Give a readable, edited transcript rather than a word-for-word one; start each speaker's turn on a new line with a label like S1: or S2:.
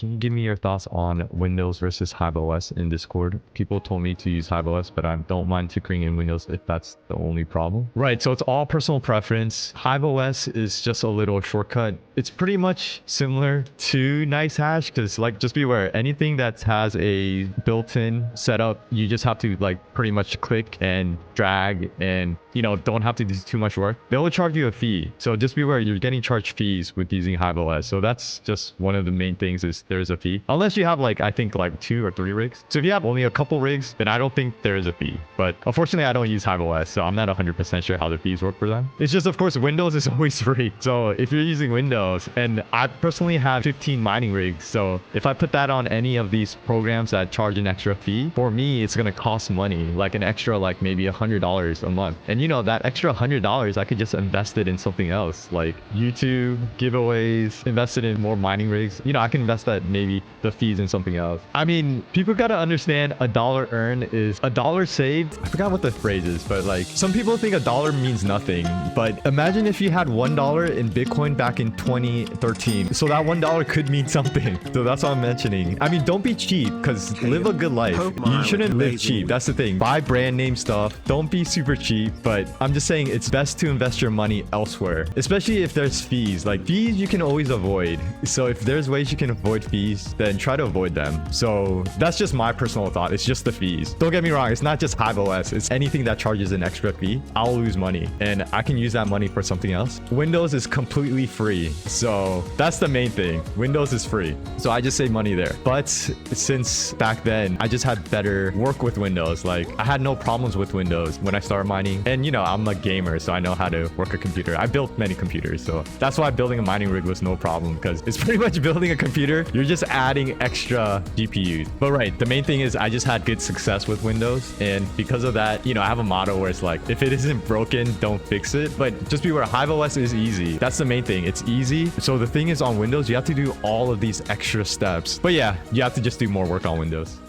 S1: can you give me your thoughts on Windows versus Hive OS in Discord? People told me to use Hive OS, but I don't mind tinkering in Windows if that's the only problem. Right, so it's all personal preference. Hive OS is just a little shortcut. It's pretty much similar to NiceHash because like just be aware, anything that has a built-in setup, you just have to like pretty much click and drag and don't have to do too much work. They will charge you a fee. So just be aware, you're getting charged fees with using Hive OS. So that's just one of the main things is there's a fee. Unless you have like, I think like 2 or 3 rigs. So if you have only a couple rigs, then I don't think there is a fee. But unfortunately, I don't use Hive OS. So I'm not 100% sure how the fees work for them. It's just, of course, Windows is always free. So if you're using Windows, and I personally have 15 mining rigs. So if I put that on any of these programs that charge an extra fee, for me, it's going to cost money, like an extra, like maybe $100 a month. And that extra $100, I could just invest it in something else like YouTube, giveaways, invest it in more mining rigs. I can invest that maybe the fees in something else. I mean, people got to understand a dollar earned is a dollar saved. I forgot what the phrase is, but like some people think a dollar means nothing. But imagine if you had $1 in Bitcoin back in 2013. So that $1 could mean something. So that's what I'm mentioning. I mean, don't be cheap because live a good life. You shouldn't live cheap. That's the thing. Buy brand name stuff. Don't be super cheap. But I'm just saying it's best to invest your money elsewhere, especially if there's fees. Like fees you can always avoid. So if there's ways you can avoid fees, then try to avoid them. So that's just my personal thought. It's just the fees. Don't get me wrong. It's not just Hive OS. It's anything that charges an extra fee. I'll lose money and I can use that money for something else. Windows is completely free. So that's the main thing. Windows is free. So I just save money there. But since back then, I just had better work with Windows. Like I had no problems with Windows when I started mining. And I'm a gamer, so I know how to work a computer. I built many computers, so that's why building a mining rig was no problem because it's pretty much building a computer. You're just adding extra GPUs. But right, the main thing is I just had good success with Windows. And because of that, I have a motto where it's like, if it isn't broken, don't fix it. But just beware, Hive OS is easy. That's the main thing. It's easy. So the thing is on Windows, you have to do all of these extra steps. But yeah, you have to just do more work on Windows.